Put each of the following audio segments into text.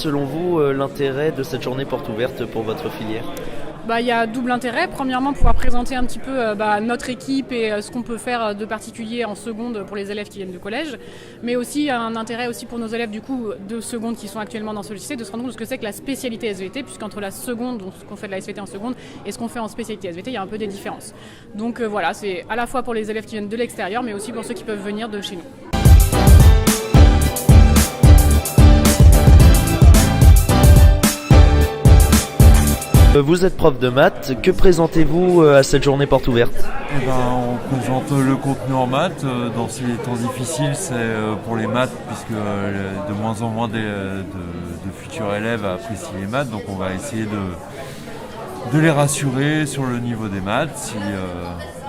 selon vous l'intérêt de cette journée porte ouverte pour votre filière ? Il y a double intérêt. Premièrement, pouvoir présenter un petit peu notre équipe et ce qu'on peut faire de particulier en seconde pour les élèves qui viennent du collège. Mais aussi un intérêt aussi pour nos élèves du coup de seconde qui sont actuellement dans ce lycée, de se rendre compte de ce que c'est que la spécialité SVT, puisqu'entre la seconde, donc ce qu'on fait de la SVT en seconde, et ce qu'on fait en spécialité SVT, il y a un peu des différences. Donc voilà, c'est à la fois pour les élèves qui viennent de l'extérieur, mais aussi pour ceux qui peuvent venir de chez nous. Vous êtes prof de maths, que présentez-vous à cette journée porte ouverte ? On présente le contenu en maths. Dans ces temps difficiles, c'est pour les maths, puisque de moins en moins de futurs élèves apprécient les maths. Donc on va essayer de les rassurer sur le niveau des maths.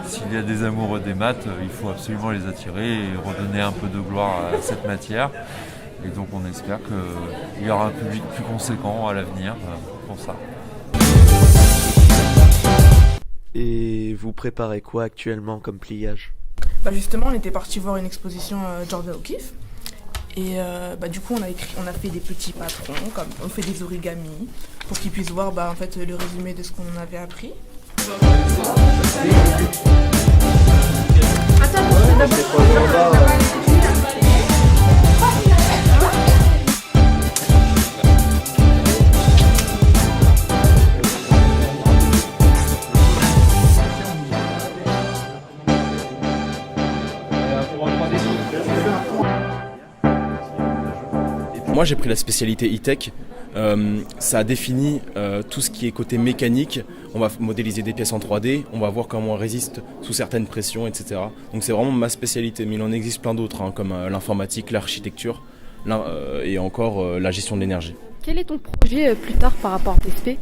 S'il y a des amoureux des maths, il faut absolument les attirer et redonner un peu de gloire à cette matière. Et donc on espère qu'il y aura un public plus conséquent à l'avenir pour ça. Et vous préparez quoi actuellement comme pliage ? Justement, on était parti voir une exposition Jordan O'Keeffe. Et du coup, on a fait des petits patrons, comme on fait des origamis, pour qu'ils puissent voir en fait, le résumé de ce qu'on avait appris. Moi j'ai pris la spécialité e-tech, ça a défini tout ce qui est côté mécanique, on va modéliser des pièces en 3D, on va voir comment elles résistent sous certaines pressions, etc. Donc c'est vraiment ma spécialité, mais il en existe plein d'autres, comme l'informatique, l'architecture et encore la gestion de l'énergie. Quel est ton projet plus tard par rapport à TSP ?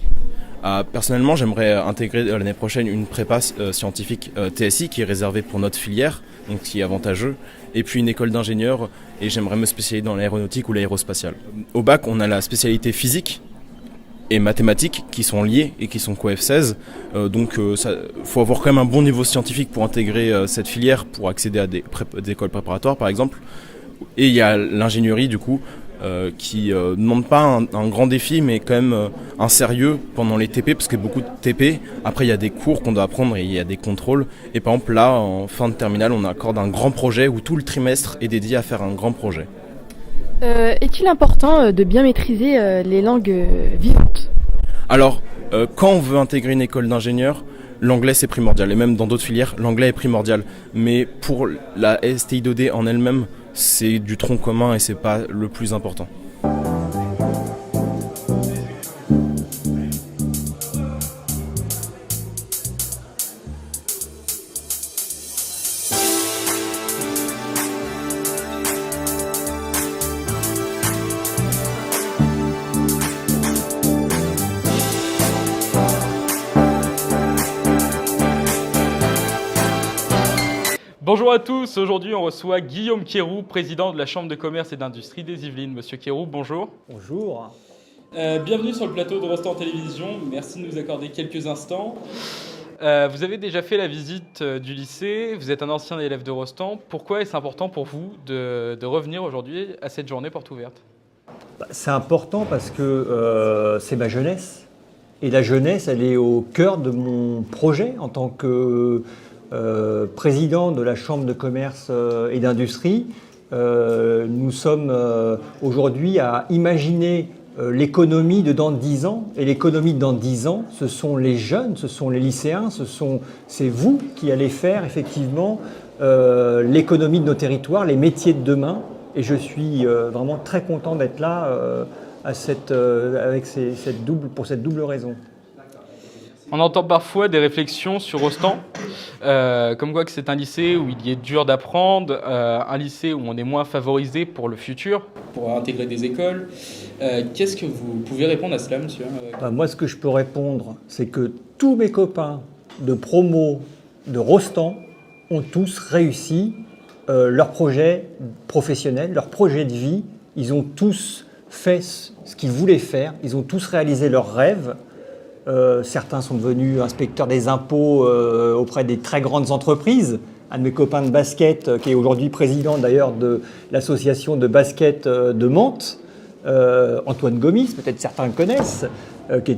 Personnellement, j'aimerais intégrer l'année prochaine une prépa scientifique TSI qui est réservée pour notre filière, donc qui est avantageux, et puis une école d'ingénieur, et j'aimerais me spécialiser dans l'aéronautique ou l'aérospatiale. Au bac, on a la spécialité physique et mathématiques qui sont liées et qui sont coef 16, donc il faut avoir quand même un bon niveau scientifique pour intégrer cette filière, pour accéder à des écoles préparatoires par exemple. Et il y a l'ingénierie du coup, qui ne demande pas un grand défi, mais quand même un sérieux pendant les TP, parce que beaucoup de TP, après il y a des cours qu'on doit apprendre et il y a des contrôles. Et par exemple là, en fin de terminale, on accorde un grand projet où tout le trimestre est dédié à faire un grand projet. Est-il important de bien maîtriser les langues vivantes ? Alors, quand on veut intégrer une école d'ingénieur, l'anglais c'est primordial, et même dans d'autres filières, l'anglais est primordial. Mais pour la STI 2D en elle-même, c'est du tronc commun et c'est pas le plus important. Bonjour à tous, aujourd'hui on reçoit Guillaume Quéroux, président de la Chambre de commerce et d'industrie des Yvelines. Monsieur Quéroux, bonjour. Bonjour. Bienvenue sur le plateau de Rostand Télévision, merci de nous accorder quelques instants. Vous avez déjà fait la visite du lycée, vous êtes un ancien élève de Rostand. Pourquoi est-ce important pour vous de revenir aujourd'hui à cette journée porte ouverte ? C'est important parce que c'est ma jeunesse. Et la jeunesse, elle est au cœur de mon projet en tant que président de la Chambre de commerce et d'industrie. Nous sommes aujourd'hui à imaginer l'économie de dans 10 ans. Et l'économie de dans 10 ans, ce sont les jeunes, ce sont les lycéens, c'est vous qui allez faire effectivement l'économie de nos territoires, les métiers de demain. Et je suis vraiment très content d'être là pour cette double raison. On entend parfois des réflexions sur Rostand, comme quoi que c'est un lycée où il est dur d'apprendre, un lycée où on est moins favorisé pour le futur, pour intégrer des écoles. Qu'est-ce que vous pouvez répondre à cela, monsieur ? Moi, ce que je peux répondre, c'est que tous mes copains de promo de Rostand ont tous réussi leur projet professionnel, leur projet de vie. Ils ont tous fait ce qu'ils voulaient faire, ils ont tous réalisé leurs rêves. Certains sont devenus inspecteurs des impôts auprès des très grandes entreprises. Un de mes copains de basket, qui est aujourd'hui président d'ailleurs de l'association de basket de Mantes, Antoine Gomis, peut-être certains le connaissent, qui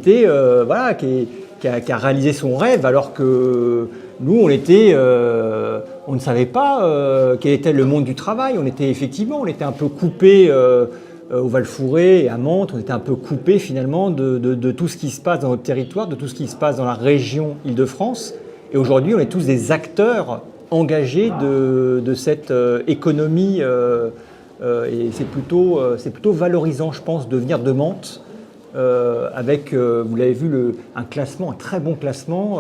a réalisé son rêve, alors que nous, on ne savait pas quel était le monde du travail. On était un peu coupé au Val-Fouré et à Mantes. On était un peu coupé finalement de tout ce qui se passe dans notre territoire, de tout ce qui se passe dans la région Île-de-France. Et aujourd'hui, on est tous des acteurs engagés de cette économie. Et c'est plutôt valorisant, je pense, de venir de Mantes. Avec, vous l'avez vu, un très bon classement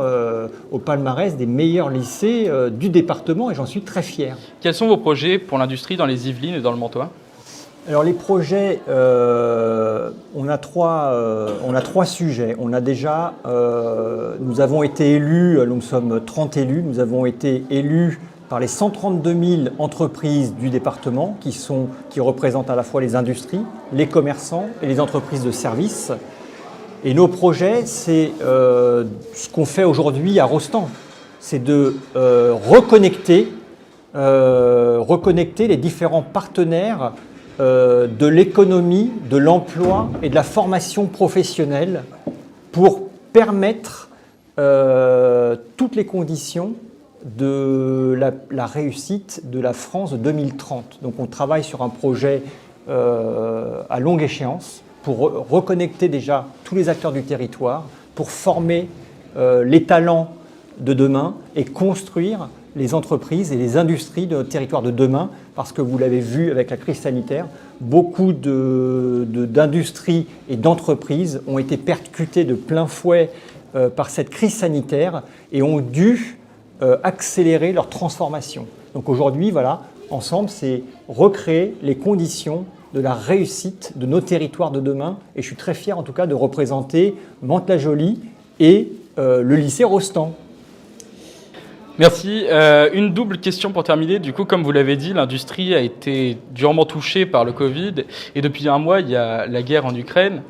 au palmarès des meilleurs lycées du département, et j'en suis très fier. Quels sont vos projets pour l'industrie dans les Yvelines et dans le Mantois ? Alors les projets, on a trois sujets. On a déjà, nous avons été élus, nous sommes 30 élus, nous avons été élus par les 132 000 entreprises du département qui représentent à la fois les industries, les commerçants et les entreprises de services. Et nos projets, c'est ce qu'on fait aujourd'hui à Rostand, c'est de reconnecter les différents partenaires de l'économie, de l'emploi et de la formation professionnelle pour permettre toutes les conditions de la réussite de la France de 2030. Donc on travaille sur un projet à longue échéance pour reconnecter déjà tous les acteurs du territoire, pour former les talents de demain et construire les entreprises et les industries de notre territoire de demain, parce que vous l'avez vu avec la crise sanitaire, beaucoup d'industries et d'entreprises ont été percutées de plein fouet par cette crise sanitaire et ont dû accélérer leur transformation. Donc aujourd'hui, voilà, ensemble, c'est recréer les conditions de la réussite de nos territoires de demain. Et je suis très fier en tout cas de représenter Mantes-la-Jolie et le lycée Rostand. Merci. Une double question pour terminer. Du coup, comme vous l'avez dit, l'industrie a été durement touchée par le Covid et depuis un mois, il y a la guerre en Ukraine.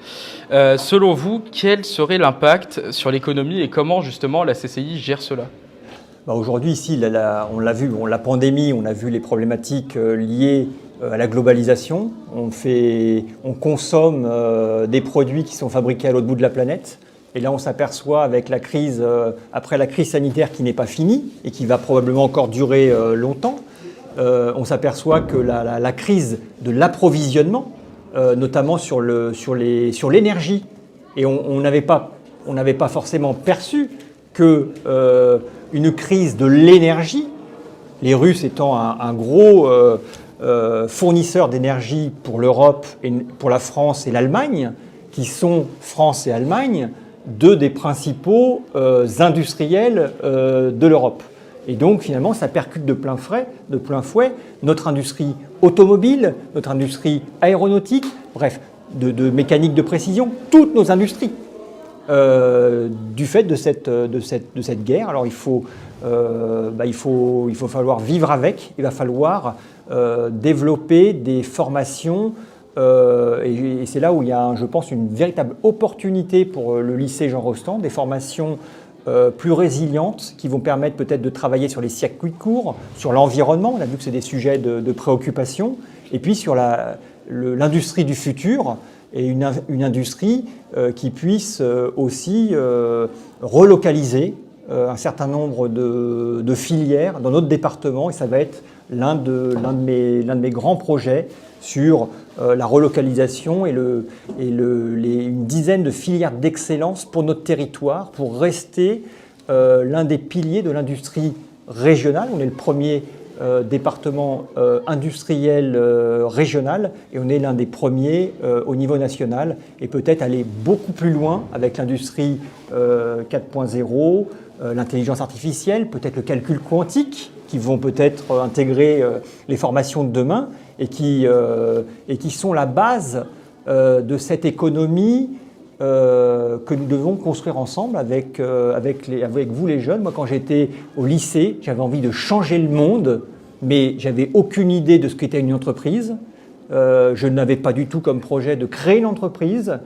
Selon vous, quel serait l'impact sur l'économie et comment justement la CCI gère cela ? Aujourd'hui, ici, on l'a vu, la pandémie, on a vu les problématiques liées à la globalisation. On consomme des produits qui sont fabriqués à l'autre bout de la planète. Et là, on s'aperçoit avec la crise, après la crise sanitaire qui n'est pas finie et qui va probablement encore durer longtemps, on s'aperçoit que la crise de l'approvisionnement, notamment sur l'énergie, et on n'avait pas forcément perçu que une crise de l'énergie, les Russes étant un gros fournisseur d'énergie pour l'Europe, et pour la France et l'Allemagne, qui sont France et Allemagne, deux des principaux industriels de l'Europe. Et donc finalement, ça percute de plein fouet notre industrie automobile, notre industrie aéronautique, bref, de mécanique de précision, toutes nos industries. Du fait de cette guerre. Alors il faut falloir vivre avec, il va falloir développer des formations et c'est là où il y a, je pense, une véritable opportunité pour le lycée Jean Rostand, des formations plus résilientes qui vont permettre peut-être de travailler sur les circuits courts, sur l'environnement, on a vu que c'est des sujets de préoccupation, et puis sur l'industrie du futur, et une industrie qui puisse aussi relocaliser un certain nombre de filières dans notre département, et ça va être l'un de mes grands projets sur la relocalisation et une dizaine de filières d'excellence pour notre territoire, pour rester l'un des piliers de l'industrie régionale. On est le premier département industriel régional et on est l'un des premiers au niveau national et peut-être aller beaucoup plus loin avec l'industrie 4.0, l'intelligence artificielle, peut-être le calcul quantique qui vont peut-être intégrer les formations de demain et qui sont la base de cette économie que nous devons construire ensemble avec vous les jeunes. Moi, quand j'étais au lycée, j'avais envie de changer le monde, mais j'avais aucune idée de ce qu'était une entreprise. Je n'avais pas du tout comme projet de créer une entreprise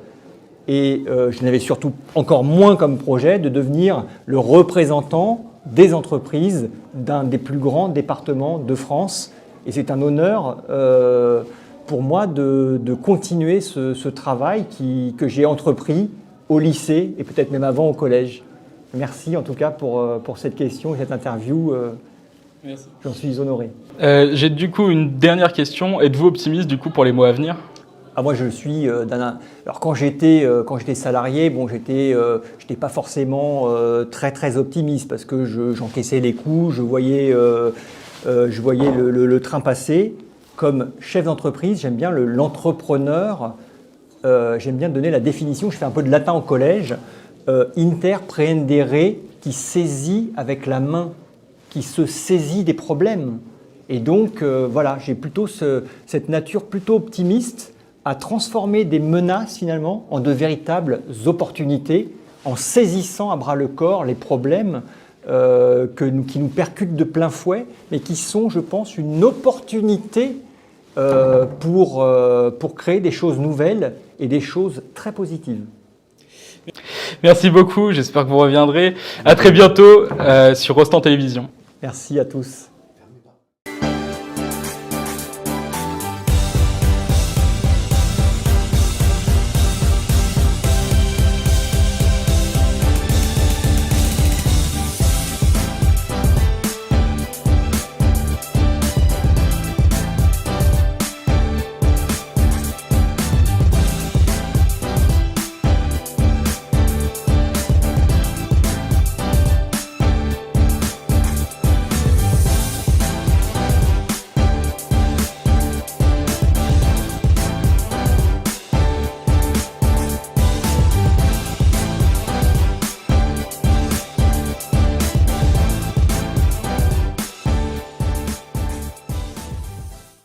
et je n'avais surtout encore moins comme projet de devenir le représentant des entreprises d'un des plus grands départements de France. Et c'est un honneur pour moi de continuer ce travail que j'ai entrepris au lycée et peut-être même avant au collège. Merci en tout cas pour cette question et cette interview. Merci. J'en suis honoré. J'ai du coup une dernière question. Êtes-vous optimiste du coup pour les mois à venir ? Moi, je suis alors quand j'étais salarié, bon, j'étais pas forcément très optimiste parce que j'encaissais les coups, je voyais le train passer. Comme chef d'entreprise, j'aime bien l'entrepreneur. J'aime bien donner la définition. Je fais un peu de latin au collège. Interprehendere, qui saisit avec la main, qui se saisit des problèmes. Et donc, voilà, j'ai plutôt cette nature plutôt optimiste à transformer des menaces finalement en de véritables opportunités, en saisissant à bras le corps les problèmes qui nous percutent de plein fouet, mais qui sont, je pense, une opportunité pour créer des choses nouvelles et des choses très positives. Merci beaucoup, j'espère que vous reviendrez. À très bientôt sur Rostand Télévision. Merci à tous.